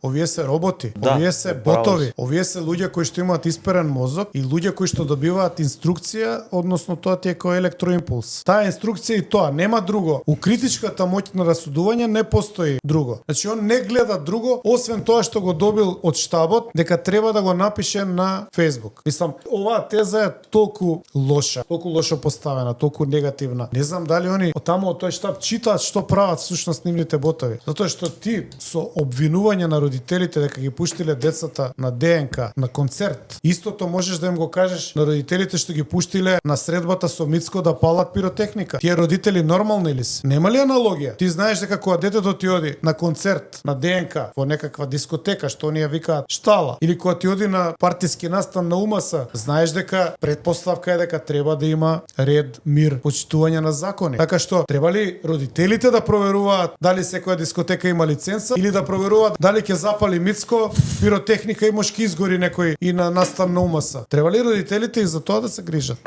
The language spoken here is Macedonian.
Овие се роботи, Да, овие се право ботови, си. овие се луѓе кои што имаат исперен мозок и луѓе кои што добиваат инструкција, односно тоа ти е кој електроимпулс. Таа инструкција и тоа, нема друго. У критичката моќ на расудување не постои друго. Значи он не гледа друго освен тоа што го добил од штабот дека треба да го напише на Facebook. Мислам, оваа теза е толку лошо поставена, толку негативна. Не знам дали они од таму од тој штаб читаат што прават всушност нивните ботови. Затоа што ти со обвинување на родителите дека ги пуштиле децата на ДНК, на концерт, истото можеш да им го кажеш на родителите што ги пуштиле на средбата со Мицко да палат пиротехника. Тие родители нормални ли се? Нема ли аналогија? Ти знаеш дека кога детето ти оди на концерт на ДНК во некаква дискотека што оние викаат штала, или кога ти оди на партиски настан на УМС, знаеш дека предпоставка е дека треба да има ред, мир, почитување на закони. Така што треба ли родителите да проверуваат дали секоја дискотека има лиценца или да проверуваат дали ќе запали Мицко пиротехника и можки изгори некој и на настан на УМС? Треба ли родителите и за тоа да се грижат?